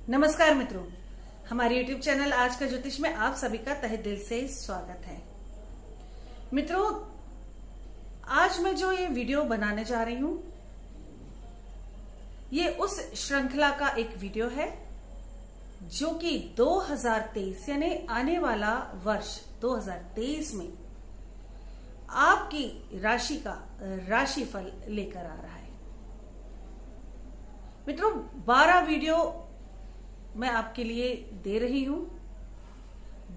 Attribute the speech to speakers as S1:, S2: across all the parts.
S1: नमस्कार मित्रों, हमारे YouTube चैनल आज का ज्योतिष में आप सभी का तहे दिल से स्वागत है। मित्रों, आज मैं जो ये वीडियो बनाने जा रही हूं, ये उस श्रृंखला का एक वीडियो है जो कि 2023 यानी आने वाला वर्ष 2023 में आपकी राशि का राशिफल लेकर आ रहा है। मित्रों, 12 वीडियो मैं आपके लिए दे रही हूं,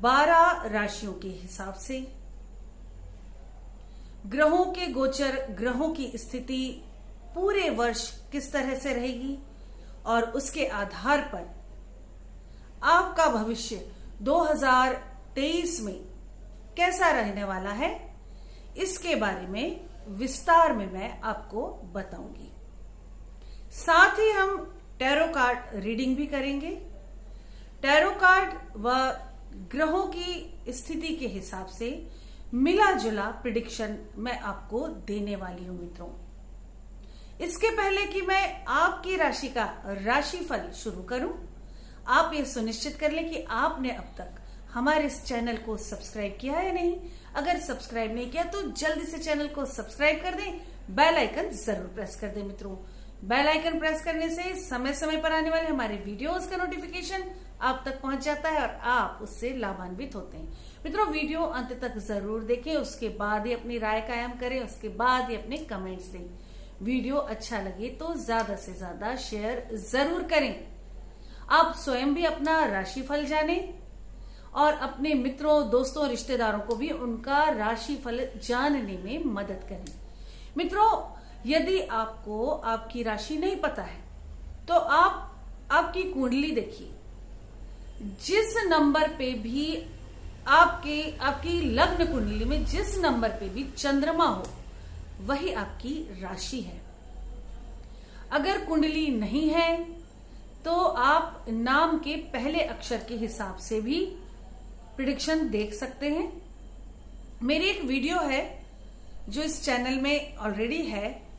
S1: 12 राशियों के हिसाब से ग्रहों के गोचर, ग्रहों की स्थिति पूरे वर्ष किस तरह से रहेगी और उसके आधार पर आपका भविष्य 2023 में कैसा रहने वाला है, इसके बारे में विस्तार में मैं आपको बताऊंगी। साथ ही हम टैरो कार्ड रीडिंग भी करेंगे। टैरो कार्ड व ग्रहों की स्थिति के हिसाब से मिला जुला प्रिडिक्शन मैं आपको देने वाली हूं। मित्रों, इसके पहले कि मैं आपकी राशि का राशिफल शुरू करूं, आप ये सुनिश्चित कर लें कि आपने अब तक हमारे इस चैनल को सब्सक्राइब किया है या नहीं। अगर सब्सक्राइब नहीं किया तो जल्दी से चैनल को सब्सक्राइब कर दें, बेल आइकन जरूर प्रेस कर दें। मित्रों, बेल आइकन प्रेस करने से समय समय पर आने वाले हमारे वीडियोस का नोटिफिकेशन आप तक पहुंच जाता है और आप उससे लाभान्वित होते हैं। मित्रों, वीडियो अंत तक जरूर देखें, उसके बाद ही अपनी राय कायम करें, उसके बाद ही अपने कमेंट्स दें। वीडियो अच्छा लगे तो ज्यादा से ज्यादा शेयर जरूर करें। आप स्वयं भी अपना राशिफल जानें और अपने मित्रों, दोस्तों, रिश्तेदारों को भी उनका राशिफल जानने में मदद करें। मित्रों, यदि आपको आपकी राशि नहीं पता है तो आप आपकी कुंडली देखिए। जिस नंबर पे भी आपकी लग्न कुंडली में जिस नंबर पे भी चंद्रमा हो, वही आपकी राशि है। अगर कुंडली नहीं है तो आप नाम के पहले अक्षर के हिसाब से भी प्रिडिक्शन देख सकते हैं। मेरी एक वीडियो है जो इस चैनल में ऑलरेडी है।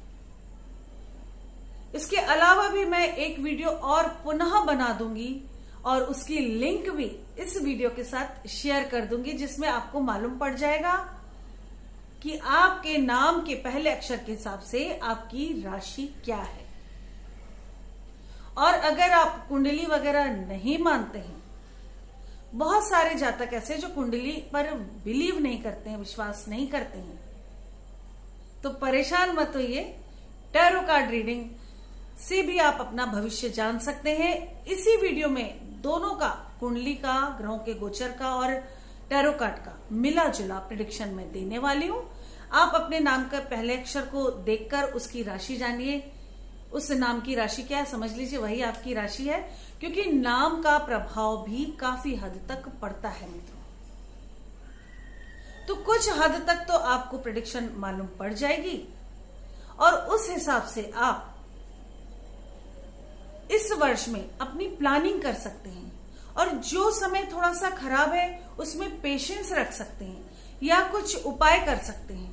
S1: इसके अलावा भी मैं एक वीडियो और पुनः बना दूंगी और उसकी लिंक भी इस वीडियो के साथ शेयर कर दूंगी, जिसमें आपको मालूम पड़ जाएगा कि आपके नाम के पहले अक्षर के हिसाब से आपकी राशि क्या है। और अगर आप कुंडली वगैरह नहीं मानते हैं, बहुत सारे जातक ऐसे जो कुंडली पर बिलीव नहीं करते हैं, विश्वास नहीं करते हैं, तो परेशान मत होइए। टैरो कार्ड रीडिंग से भी आप अपना भविष्य जान सकते हैं। इसी वीडियो में दोनों का, कुंडली का, ग्रहों के गोचर का और टैरो कार्ड का मिला जुला प्रिडिक्शन में देने वाली हूं। आप अपने नाम का पहले अक्षर को देखकर उसकी राशि जानिए। उस नाम की राशि क्या है समझ लीजिए, वही आपकी राशि है, क्योंकि नाम का प्रभाव भी काफी हद तक पड़ता है। मित्रों, तो कुछ हद तक तो आपको प्रिडिक्शन मालूम पड़ जाएगी और उस हिसाब से आप इस वर्ष में अपनी प्लानिंग कर सकते हैं और जो समय थोड़ा सा खराब है उसमें पेशेंस रख सकते हैं या कुछ उपाय कर सकते हैं।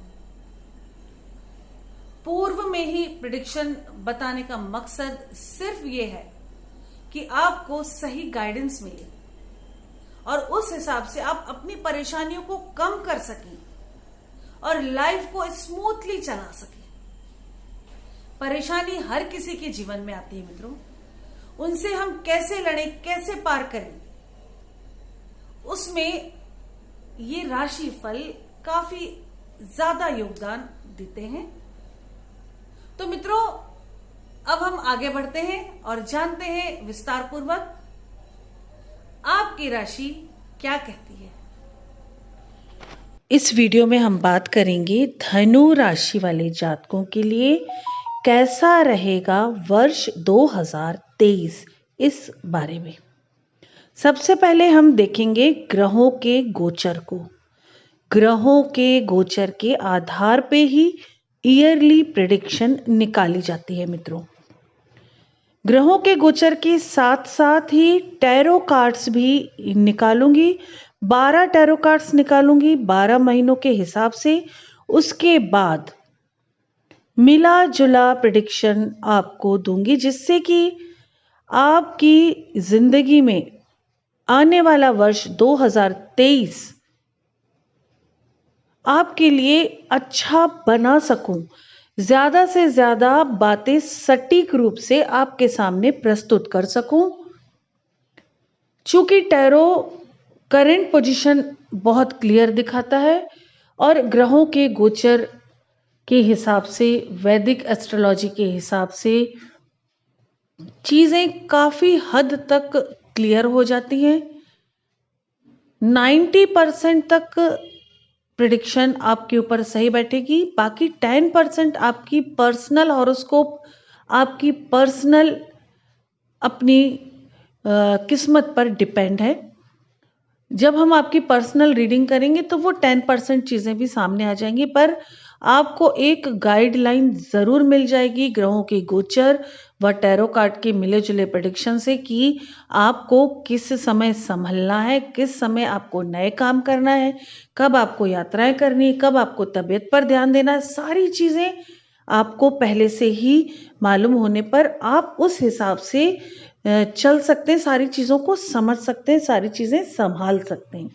S1: पूर्व में ही प्रिडिक्शन बताने का मकसद सिर्फ ये है कि आपको सही गाइडेंस मिले और उस हिसाब से आप अपनी परेशानियों को कम कर सकें और लाइफ को स्मूथली चला सकें। परेशानी हर किसी के जीवन में आती है मित्रों, उनसे हम कैसे लड़ें, कैसे पार करें, उसमें ये राशिफल काफी ज्यादा योगदान देते हैं। तो मित्रों, अब हम आगे बढ़ते हैं और जानते हैं विस्तार पूर्वक आपकी राशि क्या कहती है।
S2: इस वीडियो में हम बात करेंगे धनु राशि वाले जातकों के लिए कैसा रहेगा वर्ष 2023, इस बारे में। सबसे पहले हम देखेंगे ग्रहों के गोचर को। ग्रहों के गोचर के आधार पे ही ईयरली प्रिडिक्शन निकाली जाती है। मित्रों, ग्रहों के गोचर के साथ साथ ही टैरो कार्ड्स भी निकालूंगी। 12 टैरो कार्ड्स निकालूंगी 12 महीनों के हिसाब से। उसके बाद मिला जुला प्रिडिक्शन आपको दूंगी, जिससे कि आपकी जिंदगी में आने वाला वर्ष 2023 आपके लिए अच्छा बना सकूं, ज्यादा से ज्यादा बातें सटीक रूप से आपके सामने प्रस्तुत कर सकूं। चूंकि टैरो करंट पोजीशन बहुत क्लियर दिखाता है और ग्रहों के गोचर के हिसाब से, वैदिक एस्ट्रोलॉजी के हिसाब से चीजें काफी हद तक क्लियर हो जाती हैं। 90% तक प्रिडिक्शन आपके ऊपर सही बैठेगी, बाकी 10% आपकी पर्सनल हॉरोस्कोप, आपकी पर्सनल अपनी किस्मत पर डिपेंड है। जब हम आपकी पर्सनल रीडिंग करेंगे तो वो 10% चीज़ें भी सामने आ जाएंगी, पर आपको एक गाइडलाइन ज़रूर मिल जाएगी ग्रहों के गोचर व टैरो कार्ड के मिले जुले प्रेडिक्शन से कि आपको किस समय संभलना है, किस समय आपको नए काम करना है, कब आपको यात्राएं करनी है, कब आपको तबीयत पर ध्यान देना है। सारी चीज़ें आपको पहले से ही मालूम होने पर आप उस हिसाब से चल सकते हैं, सारी चीज़ों को समझ सकते हैं, सारी चीज़ें संभाल सकते हैं।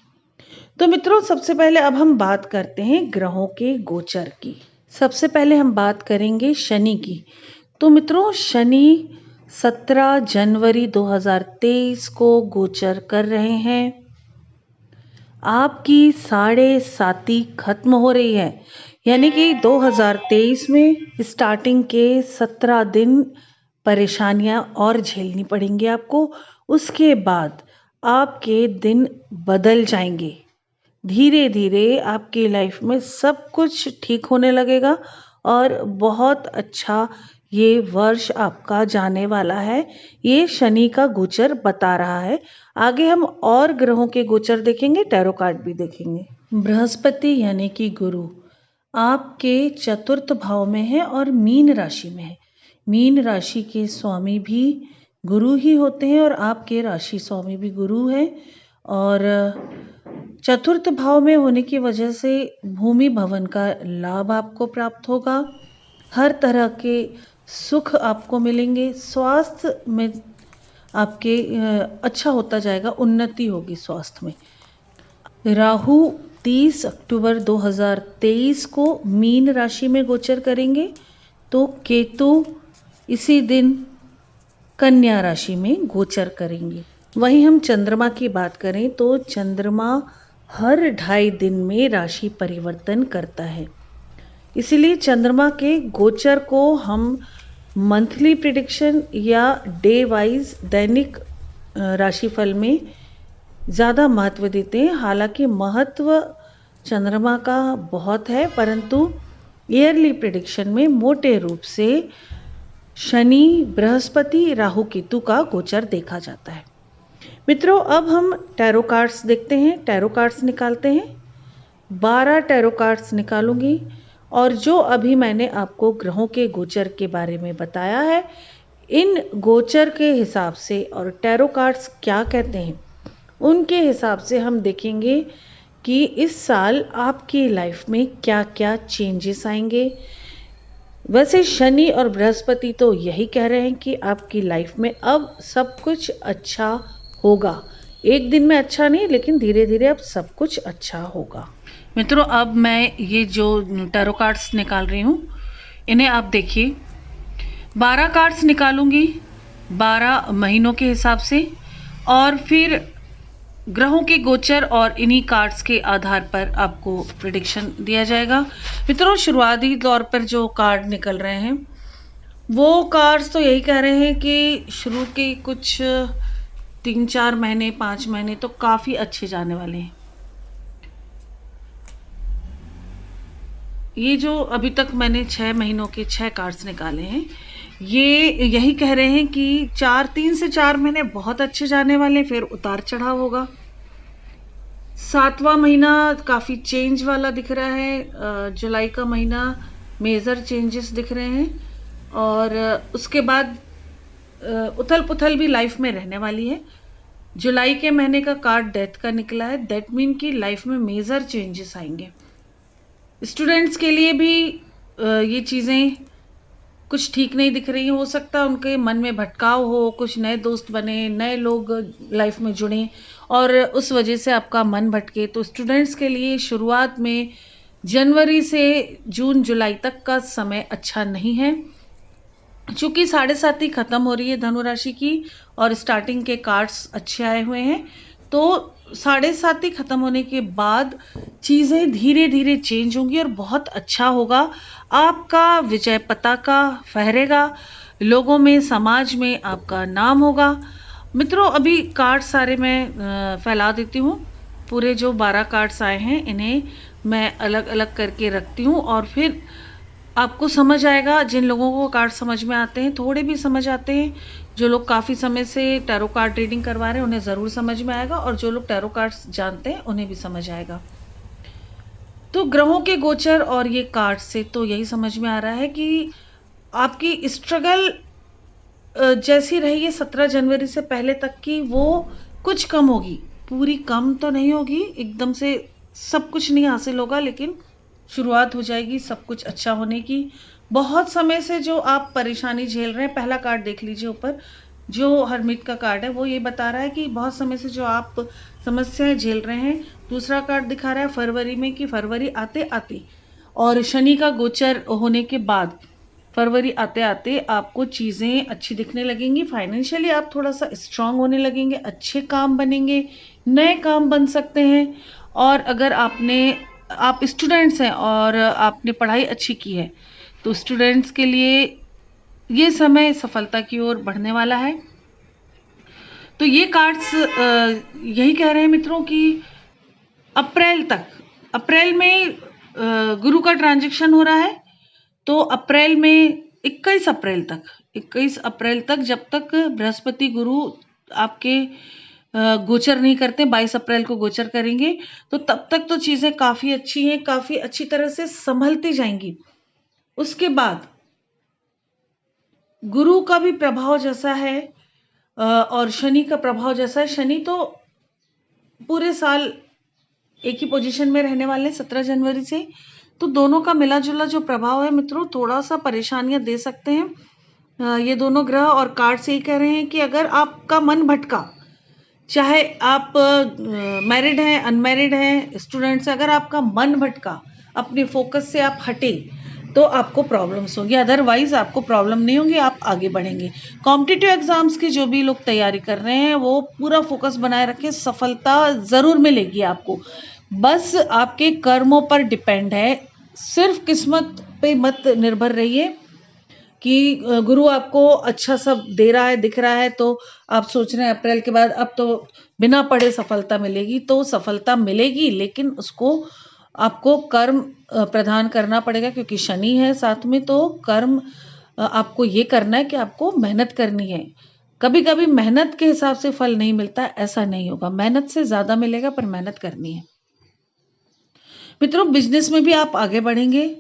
S2: तो मित्रों, सबसे पहले अब हम बात करते हैं ग्रहों के गोचर की। सबसे पहले हम बात करेंगे शनि की। तो मित्रों, शनि 17 जनवरी 2023 को गोचर कर रहे हैं। आपकी 7.5 खत्म हो रही है, यानी कि 2023 में स्टार्टिंग के 17 दिन परेशानियां और झेलनी पड़ेंगी आपको। उसके बाद आपके दिन बदल जाएंगे। धीरे धीरे आपकी लाइफ में सब कुछ ठीक होने लगेगा और बहुत अच्छा ये वर्ष आपका जाने वाला है। ये शनि का गोचर बता रहा है। आगे हम और ग्रहों के गोचर देखेंगे, टैरो कार्ड भी देखेंगे। बृहस्पति यानी कि गुरु आपके चतुर्थ भाव में है और मीन राशि में है। मीन राशि के स्वामी भी गुरु ही होते हैं और आपके राशि स्वामी भी गुरु है। और चतुर्थ भाव में होने की वजह से भूमि भवन का लाभ आपको प्राप्त होगा। हर तरह के सुख आपको मिलेंगे। स्वास्थ्य में आपके अच्छा होता जाएगा, उन्नति होगी स्वास्थ्य में। राहु 30 अक्टूबर 2023 को मीन राशि में गोचर करेंगे, तो केतु इसी दिन कन्या राशि में गोचर करेंगे। वहीं हम चंद्रमा की बात करें तो चंद्रमा हर 2.5 दिन में राशि परिवर्तन करता है। इसीलिए चंद्रमा के गोचर को हम मंथली प्रिडिक्शन या डे वाइज दैनिक राशिफल में ज़्यादा महत्व देते हैं। हालांकि महत्व चंद्रमा का बहुत है, परंतु ईयरली प्रिडिक्शन में मोटे रूप से शनि, बृहस्पति, राहु, केतु का गोचर देखा जाता है। मित्रों, अब हम टैरो कार्ड्स देखते हैं, टैरो कार्ड्स निकालते हैं। 12 टैरो कार्ड्स निकालूंगी और जो अभी मैंने आपको ग्रहों के गोचर के बारे में बताया है, इन गोचर के हिसाब से और टैरो कार्ड्स क्या कहते हैं उनके हिसाब से हम देखेंगे कि इस साल आपकी लाइफ में क्या क्या चेंजेस आएंगे। वैसे शनि और बृहस्पति तो यही कह रहे हैं कि आपकी लाइफ में अब सब कुछ अच्छा होगा। एक दिन में अच्छा नहीं, लेकिन धीरे धीरे अब सब कुछ अच्छा होगा। मित्रों, अब मैं ये जो टैरो कार्ड्स निकाल रही हूँ, इन्हें आप देखिए। 12 कार्ड्स निकालूंगी 12 महीनों के हिसाब से और फिर ग्रहों के गोचर और इन्हीं कार्ड्स के आधार पर आपको प्रेडिक्शन दिया जाएगा। मित्रों, शुरुआती तौर पर जो कार्ड निकल रहे हैं वो कार्ड्स तो यही कह रहे हैं कि शुरू के कुछ 3-4 महीने, 5 महीने तो काफ़ी अच्छे जाने वाले हैं। ये जो अभी तक मैंने 6 महीनों के 6 कार्ड्स निकाले हैं, ये यही कह रहे हैं कि 3 से 4 महीने बहुत अच्छे जाने वाले, फिर उतार चढ़ाव होगा। 7वां महीना काफ़ी चेंज वाला दिख रहा है। जुलाई का महीना मेजर चेंजेस दिख रहे हैं और उसके बाद उथल पुथल भी लाइफ में रहने वाली है। जुलाई के महीने का कार्ड डेथ का निकला है। दैट मीन कि लाइफ में मेजर चेंजेस आएंगे। स्टूडेंट्स के लिए भी ये चीज़ें कुछ ठीक नहीं दिख रही है। हो सकता है उनके मन में भटकाव हो, कुछ नए दोस्त बने, नए लोग लाइफ में जुड़ें और उस वजह से आपका मन भटके। तो स्टूडेंट्स के लिए शुरुआत में जनवरी से जून जुलाई तक का समय अच्छा नहीं है। चूंकि 7.5 खत्म हो रही है धनु राशि की और स्टार्टिंग के कार्ड्स अच्छे आए हुए हैं, तो 7.5 खत्म होने के बाद चीज़ें धीरे धीरे चेंज होंगी और बहुत अच्छा होगा। आपका विजय पताका फहरेगा, लोगों में, समाज में आपका नाम होगा। मित्रों, अभी कार्ड सारे मैं फैला देती हूँ। पूरे जो 12 कार्ड्स आए हैं इन्हें मैं अलग अलग करके रखती हूँ और फिर आपको समझ आएगा। जिन लोगों को कार्ड समझ में आते हैं, थोड़े भी समझ आते हैं, जो लोग काफ़ी समय से टैरो कार्ड रीडिंग करवा रहे हैं उन्हें ज़रूर समझ में आएगा और जो लोग टैरो कार्ड्स जानते हैं उन्हें भी समझ आएगा। तो ग्रहों के गोचर और ये कार्ड से तो यही समझ में आ रहा है कि आपकी स्ट्रगल जैसी रही है 17 जनवरी से पहले तक की, वो कुछ कम होगी। पूरी कम तो नहीं होगी, एकदम से सब कुछ नहीं हासिल होगा, लेकिन शुरुआत हो जाएगी सब कुछ अच्छा होने की। बहुत समय से जो आप परेशानी झेल रहे हैं, पहला कार्ड देख लीजिए ऊपर, जो हरमिट का कार्ड है वो ये बता रहा है कि बहुत समय से जो आप समस्याएं झेल रहे हैं। दूसरा कार्ड दिखा रहा है फरवरी में कि फरवरी आते आते और शनि का गोचर होने के बाद फरवरी आते आते आपको चीज़ें अच्छी दिखने लगेंगी। फाइनेंशियली आप थोड़ा सा स्ट्रांग होने लगेंगे, अच्छे काम बनेंगे, नए काम बन सकते हैं। और अगर आप स्टूडेंट्स हैं और आपने पढ़ाई अच्छी की है तो स्टूडेंट्स के लिए ये समय सफलता की ओर बढ़ने वाला है। तो ये कार्ड्स यही कह रहे हैं मित्रों कि अप्रैल में गुरु का ट्रांजिशन हो रहा है, तो अप्रैल में 21 अप्रैल तक जब तक बृहस्पति गुरु आपके गोचर नहीं करते, 22 अप्रैल को गोचर करेंगे, तो तब तक तो चीज़ें काफ़ी अच्छी हैं, काफ़ी अच्छी तरह से संभलती जाएंगी। उसके बाद गुरु का भी प्रभाव जैसा है और शनि का प्रभाव जैसा है। शनि तो पूरे साल एक ही पोजीशन में रहने वाले 17 जनवरी से, तो दोनों का मिला जुला जो प्रभाव है मित्रों, थोड़ा सा परेशानियां दे सकते हैं। ये दोनों ग्रह और कार्ड से ही कह रहे हैं कि अगर आपका मन भटका, चाहे आप मैरिड हैं, अनमैरिड हैं, स्टूडेंट्स, अगर आपका मन भटका, अपने फोकस से आप हटे, तो आपको प्रॉब्लम्स होंगी। अदरवाइज आपको प्रॉब्लम नहीं होंगी, आप आगे बढ़ेंगे। कॉम्पिटिटिव एग्जाम्स की जो भी लोग तैयारी कर रहे हैं वो पूरा फोकस बनाए रखें, सफलता ज़रूर मिलेगी आपको। बस आपके कर्मों पर डिपेंड है, सिर्फ किस्मत पे मत निर्भर रहिए कि गुरु आपको अच्छा सब दे रहा है, दिख रहा है, तो आप सोच रहे हैं अप्रैल के बाद अब तो बिना पढ़े सफलता मिलेगी। तो सफलता मिलेगी, लेकिन उसको आपको कर्म प्रदान करना पड़ेगा, क्योंकि शनि है साथ में। तो कर्म आपको ये करना है कि आपको मेहनत करनी है। कभी कभी मेहनत के हिसाब से फल नहीं मिलता, ऐसा नहीं होगा, मेहनत से ज़्यादा मिलेगा, पर मेहनत करनी है। मित्रों, बिजनेस में भी आप आगे बढ़ेंगे।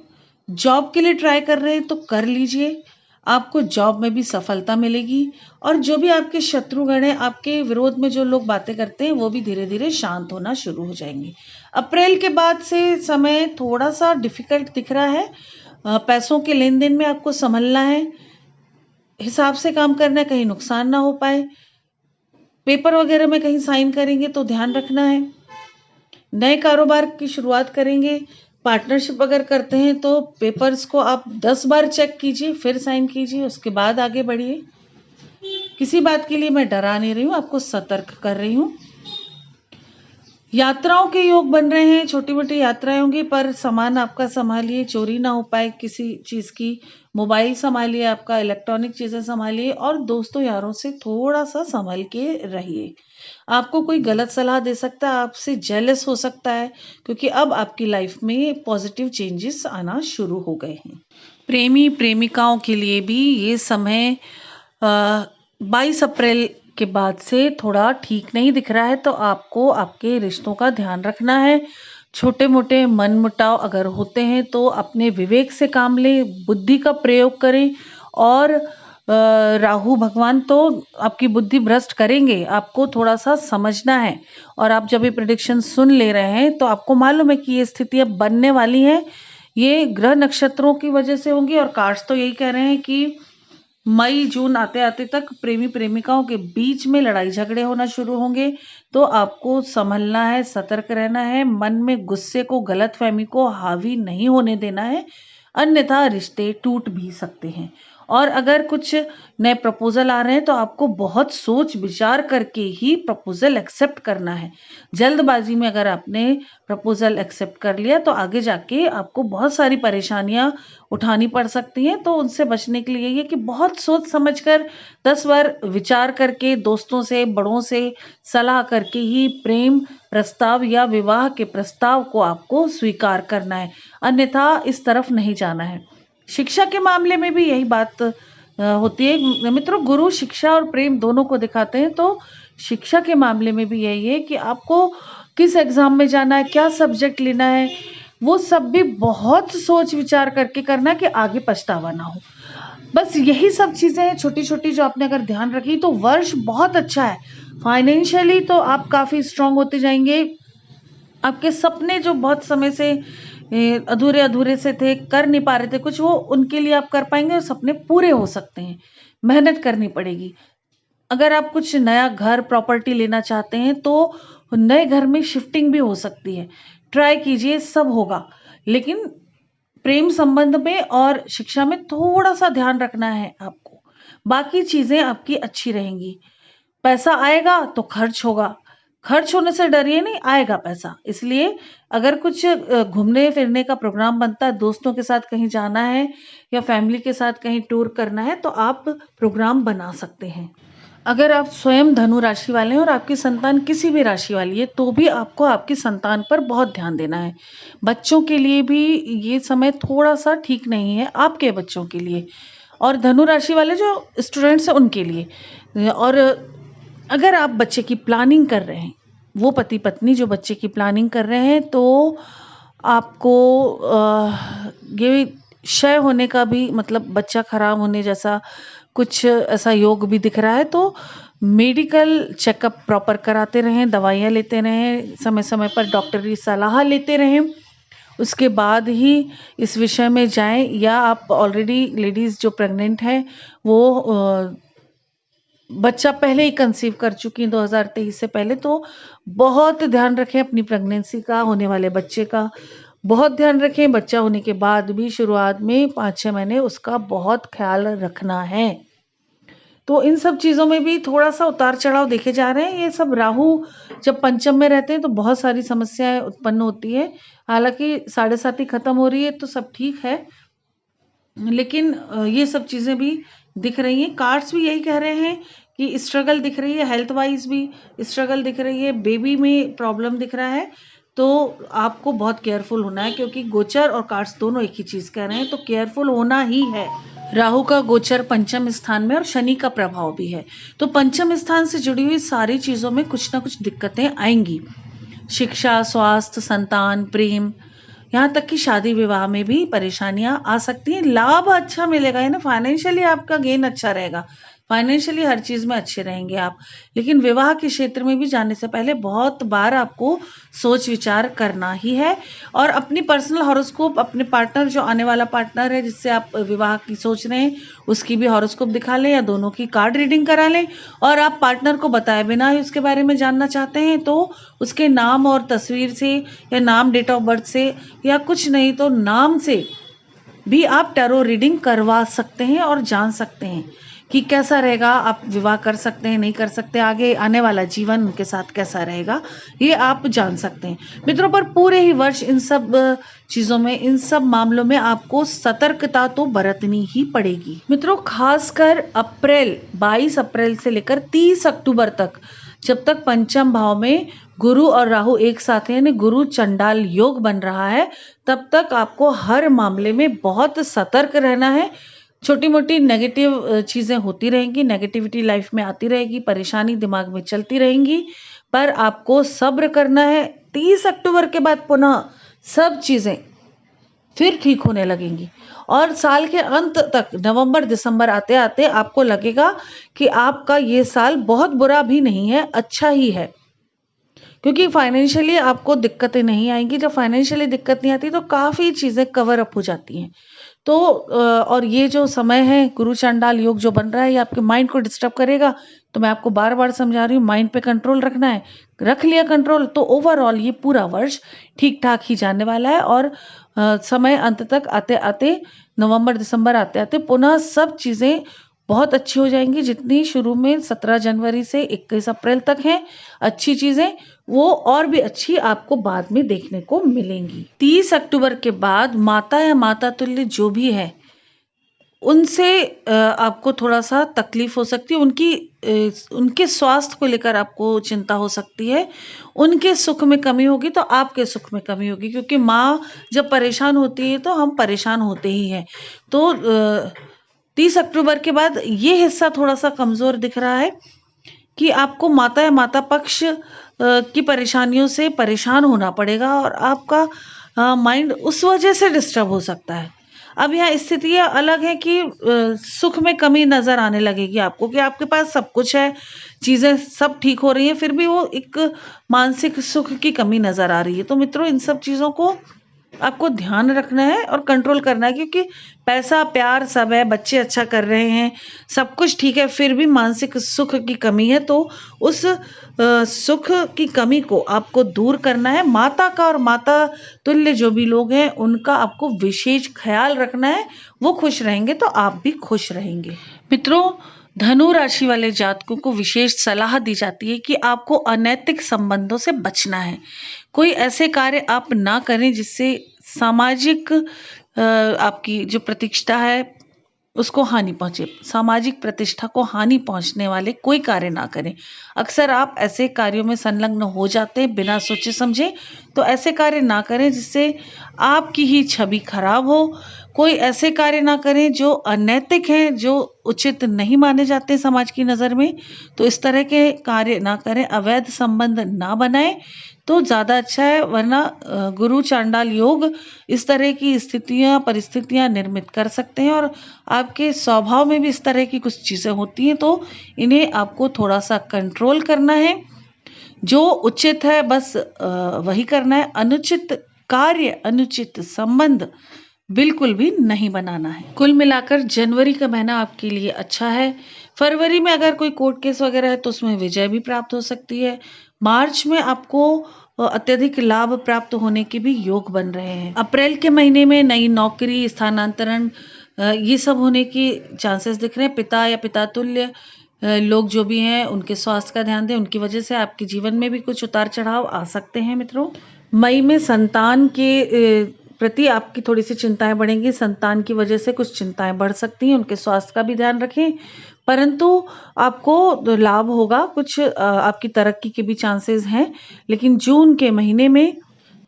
S2: जॉब के लिए ट्राई कर रहे हैं तो कर लीजिए, आपको जॉब में भी सफलता मिलेगी। और जो भी आपके शत्रुगण हैं, आपके विरोध में जो लोग बातें करते हैं, वो भी धीरे धीरे शांत होना शुरू हो जाएंगे। अप्रैल के बाद से समय थोड़ा सा डिफिकल्ट दिख रहा है। पैसों के लेन देन में आपको संभलना है, हिसाब से काम करना है, कहीं नुकसान ना हो पाए। पेपर वगैरह में कहीं साइन करेंगे तो ध्यान रखना है। नए कारोबार की शुरुआत करेंगे, पार्टनरशिप अगर करते हैं तो पेपर्स को आप 10 बार चेक कीजिए, फिर साइन कीजिए, उसके बाद आगे बढ़िए। किसी बात के लिए मैं डरा नहीं रही हूँ, आपको सतर्क कर रही हूँ। यात्राओं के योग बन रहे हैं, छोटी मोटी यात्राएं होंगी, पर सामान आपका संभालिए, चोरी ना हो पाए किसी चीज़ की। मोबाइल संभालिए, आपका इलेक्ट्रॉनिक चीज़ें संभालिए और दोस्तों यारों से थोड़ा सा संभल के रहिए। आपको कोई गलत सलाह दे सकता है, आपसे जेलस हो सकता है, क्योंकि अब आपकी लाइफ में पॉजिटिव चेंजेस आना शुरू हो गए हैं। प्रेमी प्रेमिकाओं के लिए भी ये समय 22 अप्रैल के बाद से थोड़ा ठीक नहीं दिख रहा है, तो आपको आपके रिश्तों का ध्यान रखना है। छोटे मोटे मनमुटाव अगर होते हैं तो अपने विवेक से काम लें, बुद्धि का प्रयोग करें। और राहु भगवान तो आपकी बुद्धि भ्रष्ट करेंगे, आपको थोड़ा सा समझना है। और आप जब ये प्रेडिक्शन सुन ले रहे हैं तो आपको मालूम है कि ये स्थिति अब बनने वाली है, ये ग्रह नक्षत्रों की वजह से होंगी। और कार्ड्स तो यही कह रहे हैं कि मई जून आते आते तक प्रेमी प्रेमिकाओं के बीच में लड़ाई झगड़े होना शुरू होंगे। तो आपको संभलना है, सतर्क रहना है, मन में गुस्से को, गलतफहमी को हावी नहीं होने देना है, अन्यथा रिश्ते टूट भी सकते हैं। और अगर कुछ नए प्रपोजल आ रहे हैं तो आपको बहुत सोच विचार करके ही प्रपोजल एक्सेप्ट करना है। जल्दबाजी में अगर आपने प्रपोजल एक्सेप्ट कर लिया तो आगे जाके आपको बहुत सारी परेशानियां उठानी पड़ सकती हैं। तो उनसे बचने के लिए ये कि बहुत सोच समझकर 10 बार विचार करके, दोस्तों से, बड़ों से सलाह करके ही प्रेम प्रस्ताव या विवाह के प्रस्ताव को आपको स्वीकार करना है, अन्यथा इस तरफ नहीं जाना है। शिक्षा के मामले में भी यही बात होती है मित्रों। गुरु शिक्षा और प्रेम दोनों को दिखाते हैं। तो शिक्षा के मामले में भी यही है कि आपको किस एग्जाम में जाना है, क्या सब्जेक्ट लेना है, वो सब भी बहुत सोच विचार करके करना है कि आगे पछतावा ना हो। बस यही सब चीजें हैं छोटी छोटी जो आपने अगर ध्यान रखी तो वर्ष बहुत अच्छा है। फाइनेंशियली तो आप काफी स्ट्रांग होते जाएंगे। आपके सपने जो बहुत समय से अधूरे अधूरे से थे, कर नहीं पा रहे थे कुछ, वो उनके लिए आप कर पाएंगे और सपने पूरे हो सकते हैं। मेहनत करनी पड़ेगी। अगर आप कुछ नया घर प्रॉपर्टी लेना चाहते हैं तो नए घर में शिफ्टिंग भी हो सकती है। ट्राई कीजिए, सब होगा। लेकिन प्रेम संबंध में और शिक्षा में थोड़ा सा ध्यान रखना है आपको। बाकी चीजें आपकी अच्छी रहेंगी। पैसा आएगा तो खर्च होगा, खर्च होने से डरिए नहीं, आएगा पैसा। इसलिए अगर कुछ घूमने फिरने का प्रोग्राम बनता है, दोस्तों के साथ कहीं जाना है या फैमिली के साथ कहीं टूर करना है, तो आप प्रोग्राम बना सकते हैं। अगर आप स्वयं धनु राशि वाले हैं और आपकी संतान किसी भी राशि वाली है तो भी आपको आपकी संतान पर बहुत ध्यान देना है। बच्चों के लिए भी ये समय थोड़ा सा ठीक नहीं है, आपके बच्चों के लिए और धनु राशि वाले जो स्टूडेंट्स हैं उनके लिए। और अगर आप बच्चे की प्लानिंग कर रहे हैं, वो पति पत्नी जो बच्चे की प्लानिंग कर रहे हैं, तो आपको ये क्षय होने का भी मतलब बच्चा खराब होने जैसा कुछ ऐसा योग भी दिख रहा है। तो मेडिकल चेकअप प्रॉपर कराते रहें, दवाइयाँ लेते रहें, समय समय पर डॉक्टरी सलाह लेते रहें, उसके बाद ही इस विषय में जाएं। या आप ऑलरेडी लेडीज़ जो प्रेग्नेंट हैं वो बच्चा पहले ही कंसीव कर चुकी हैं 2023 से पहले, तो बहुत ध्यान रखें अपनी प्रेगनेंसी का, होने वाले बच्चे का बहुत ध्यान रखें। बच्चा होने के बाद भी शुरुआत में 5-6 महीने उसका बहुत ख्याल रखना है। तो इन सब चीज़ों में भी थोड़ा सा उतार चढ़ाव देखे जा रहे हैं। ये सब राहु जब पंचम में रहते हैं तो बहुत सारी समस्याएं उत्पन्न होती है। हालांकि 7.5 खत्म हो रही है तो सब ठीक है, लेकिन ये सब चीज़ें भी दिख रही हैं। कार्ड्स भी यही कह रहे हैं कि स्ट्रगल दिख रही है, हेल्थ वाइज भी स्ट्रगल दिख रही है, बेबी में प्रॉब्लम दिख रहा है। तो आपको बहुत केयरफुल होना है, क्योंकि गोचर और कार्ड्स दोनों एक ही चीज़ कह रहे हैं, तो केयरफुल होना ही है। राहु का गोचर पंचम स्थान में और शनि का प्रभाव भी है, तो पंचम स्थान से जुड़ी हुई सारी चीज़ों में कुछ ना कुछ दिक्कतें आएंगी। शिक्षा, स्वास्थ्य, संतान, प्रेम, यहाँ तक कि शादी विवाह में भी परेशानियां आ सकती हैं। लाभ अच्छा मिलेगा, है ना, फाइनेंशियली आपका गेन अच्छा रहेगा, फाइनेंशियली हर चीज़ में अच्छे रहेंगे आप। लेकिन विवाह के क्षेत्र में भी जाने से पहले बहुत बार आपको सोच विचार करना ही है। और अपनी पर्सनल हॉरोस्कोप, अपने पार्टनर जो आने वाला पार्टनर है जिससे आप विवाह की सोच रहे हैं, उसकी भी हॉरोस्कोप दिखा लें या दोनों की कार्ड रीडिंग करा लें। और आप पार्टनर को बताए बिना ही उसके बारे में जानना चाहते हैं तो उसके नाम और तस्वीर से या नाम, डेट ऑफ बर्थ से, या कुछ नहीं तो नाम से भी आप टैरो रीडिंग करवा सकते हैं और जान सकते हैं कि कैसा रहेगा, आप विवाह कर सकते हैं, नहीं कर सकते, आगे आने वाला जीवन उनके साथ कैसा रहेगा, ये आप जान सकते हैं। मित्रों, पर पूरे ही वर्ष इन सब चीज़ों में, इन सब मामलों में आपको सतर्कता तो बरतनी ही पड़ेगी। मित्रों, खासकर 22 अप्रैल से लेकर 30 अक्टूबर तक, जब तक पंचम भाव में गुरु और राहु एक साथ हैं, यानी गुरु चंडाल योग बन रहा है, तब तक आपको हर मामले में बहुत सतर्क रहना है। छोटी मोटी नेगेटिव चीज़ें होती रहेंगी, नेगेटिविटी लाइफ में आती रहेगी, परेशानी दिमाग में चलती रहेंगी, पर आपको सब्र करना है। 30 अक्टूबर के बाद पुनः सब चीज़ें फिर ठीक होने लगेंगी और साल के अंत तक, नवंबर दिसंबर आते आते आपको लगेगा कि आपका ये साल बहुत बुरा भी नहीं है, अच्छा ही है। क्योंकि फाइनेंशियली आपको दिक्कतें नहीं आएंगी। जब फाइनेंशियली दिक्कत नहीं आती तो काफ़ी चीज़ें कवर अप हो जाती हैं। तो और ये जो समय है, गुरु चांडाल योग जो बन रहा है, ये आपके माइंड को डिस्टर्ब करेगा। तो मैं आपको बार बार समझा रही हूँ, माइंड पे कंट्रोल रखना है। रख लिया कंट्रोल तो ओवरऑल ये पूरा वर्ष ठीक ठाक ही जाने वाला है। और समय अंत तक आते आते, नवंबर दिसंबर आते आते पुनः सब चीज़ें बहुत अच्छी हो जाएंगी। जितनी शुरू में 17 जनवरी से 21 अप्रैल तक हैं अच्छी चीज़ें, वो और भी अच्छी आपको बाद में देखने को मिलेंगी। 30 अक्टूबर के बाद माता या माता तुल्य जो भी है, उनसे आपको थोड़ा सा तकलीफ हो सकती है। उनके स्वास्थ्य को लेकर आपको चिंता हो सकती है। उनके सुख में कमी होगी तो आपके सुख में कमी होगी, क्योंकि माँ जब परेशान होती है तो हम परेशान होते ही हैं। तो 30 अक्टूबर के बाद ये हिस्सा थोड़ा सा कमज़ोर दिख रहा है कि आपको माता या माता पक्ष की परेशानियों से परेशान होना पड़ेगा और आपका माइंड उस वजह से डिस्टर्ब हो सकता है। अब यहाँ स्थितियाँ अलग है कि सुख में कमी नज़र आने लगेगी आपको, कि आपके पास सब कुछ है, चीज़ें सब ठीक हो रही हैं, फिर भी वो एक मानसिक सुख की कमी नज़र आ रही है। तो मित्रों, इन सब चीज़ों को आपको ध्यान रखना है और कंट्रोल करना है, क्योंकि पैसा प्यार सब है, बच्चे अच्छा कर रहे हैं, सब कुछ ठीक है, फिर भी मानसिक सुख की कमी है। तो उस सुख की कमी को आपको दूर करना है। माता का और माता तुल्य जो भी लोग हैं उनका आपको विशेष ख्याल रखना है। वो खुश रहेंगे तो आप भी खुश रहेंगे। मित्रों, धनु राशि वाले जातकों को विशेष सलाह दी जाती है कि आपको अनैतिक संबंधों से बचना है। कोई ऐसे कार्य आप ना करें जिससे सामाजिक आपकी जो प्रतिष्ठा है उसको हानि पहुंचे। सामाजिक प्रतिष्ठा को हानि पहुंचने वाले कोई कार्य ना करें। अक्सर आप ऐसे कार्यों में संलग्न हो जाते हैं बिना सोचे समझे, तो ऐसे कार्य ना करें जिससे आपकी ही छवि खराब हो। कोई ऐसे कार्य ना करें जो अनैतिक हैं, जो उचित नहीं माने जाते समाज की नज़र में, तो इस तरह के कार्य ना करें। अवैध संबंध ना बनाएं तो ज़्यादा अच्छा है, वरना गुरु चांडाल योग इस तरह की स्थितियाँ परिस्थितियाँ निर्मित कर सकते हैं और आपके स्वभाव में भी इस तरह की कुछ चीज़ें होती हैं। तो इन्हें आपको थोड़ा सा कंट्रोल करना है। जो उचित है बस वही करना है। अनुचित कार्य, अनुचित संबंध बिल्कुल भी नहीं बनाना है। कुल मिलाकर जनवरी का महीना आपके लिए अच्छा है। फरवरी में अगर कोई कोर्ट केस वगैरह है तो उसमें विजय भी प्राप्त हो सकती है। मार्च में आपको अत्यधिक लाभ प्राप्त होने के भी योग बन रहे हैं। अप्रैल के महीने में नई नौकरी, स्थानांतरण, ये सब होने की चांसेस दिख रहे हैं। पिता या पिता तुल्य लोग जो भी हैं उनके स्वास्थ्य का ध्यान दें, उनकी वजह से आपके जीवन में भी कुछ उतार चढ़ाव आ सकते हैं। मित्रों, मई में संतान के प्रति आपकी थोड़ी सी चिंताएं बढ़ेंगी। संतान की वजह से कुछ चिंताएं बढ़ सकती हैं, उनके स्वास्थ्य का भी ध्यान रखें, परंतु आपको लाभ होगा। कुछ आपकी तरक्की के भी चांसेस हैं। लेकिन जून के महीने में,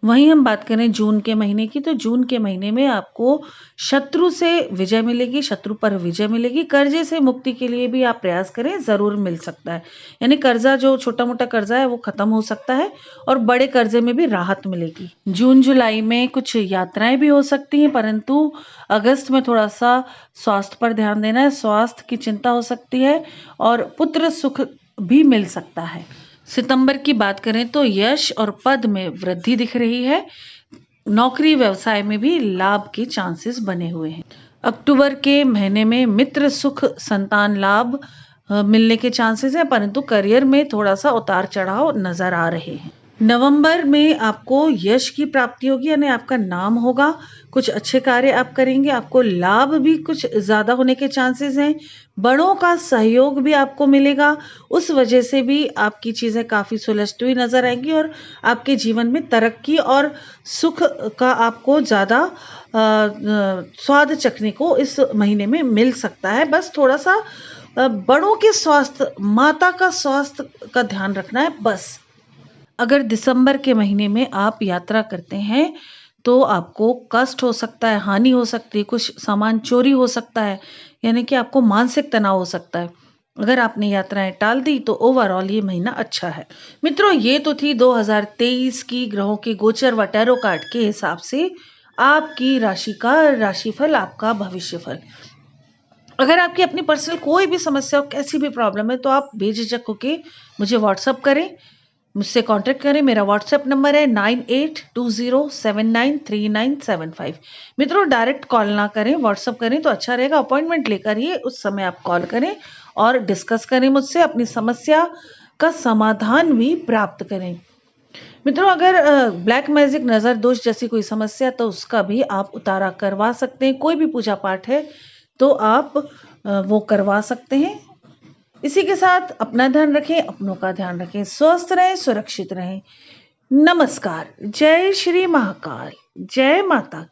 S2: वहीं हम बात करें जून के महीने की, तो जून के महीने में आपको शत्रु से विजय मिलेगी, शत्रु पर विजय मिलेगी। कर्जे से मुक्ति के लिए भी आप प्रयास करें, ज़रूर मिल सकता है। यानी कर्जा, जो छोटा मोटा कर्जा है वो ख़त्म हो सकता है और बड़े कर्जे में भी राहत मिलेगी। जून जुलाई में कुछ यात्राएं भी हो सकती हैं, परंतु अगस्त में थोड़ा सा स्वास्थ्य पर ध्यान देना है। स्वास्थ्य की चिंता हो सकती है और पुत्र सुख भी मिल सकता है। सितंबर की बात करें तो यश और पद में वृद्धि दिख रही है। नौकरी व्यवसाय में भी लाभ के चांसेस बने हुए हैं। अक्टूबर के महीने में मित्र सुख, संतान लाभ मिलने के चांसेस हैं, परंतु करियर में थोड़ा सा उतार चढ़ाव नजर आ रहे हैं। नवंबर में आपको यश की प्राप्ति होगी, यानी आपका नाम होगा। कुछ अच्छे कार्य आप करेंगे, आपको लाभ भी कुछ ज़्यादा होने के चांसेस हैं। बड़ों का सहयोग भी आपको मिलेगा, उस वजह से भी आपकी चीज़ें काफ़ी सुलझती हुई नज़र आएंगी और आपके जीवन में तरक्की और सुख का आपको ज़्यादा स्वाद चखने को इस महीने में मिल सकता है। बस थोड़ा सा बड़ों के स्वास्थ्य, माता का स्वास्थ्य का ध्यान रखना है बस। अगर दिसंबर के महीने में आप यात्रा करते हैं तो आपको कष्ट हो सकता है, हानि हो सकती है, कुछ सामान चोरी हो सकता है, यानी कि आपको मानसिक तनाव हो सकता है। अगर आपने यात्राएं टाल दी तो ओवरऑल ये महीना अच्छा है। मित्रों, ये तो थी 2023 की ग्रहों के गोचर व टैरो कार्ड के हिसाब से आपकी राशि का राशिफल, आपका भविष्यफल। अगर आपकी अपनी पर्सनल कोई भी समस्या हो, कैसी भी प्रॉब्लम है, तो आप बेझिझक होके मुझे व्हाट्सअप करें। मुझसे कांटेक्ट करें। मेरा व्हाट्सएप नंबर है 9820793975। मित्रों, डायरेक्ट कॉल ना करें, व्हाट्सएप करें तो अच्छा रहेगा। अपॉइंटमेंट लेकर ही उस समय आप कॉल करें और डिस्कस करें मुझसे, अपनी समस्या का समाधान भी प्राप्त करें। मित्रों, अगर ब्लैक मैजिक, नज़र दोष जैसी कोई समस्या तो उसका भी आप उतारा करवा सकते हैं। कोई भी पूजा पाठ है तो आप वो करवा सकते हैं। इसी के साथ अपना ध्यान रखें, अपनों का ध्यान रखें, स्वस्थ रहें, सुरक्षित रहें। नमस्कार। जय श्री महाकाल, जय माता की।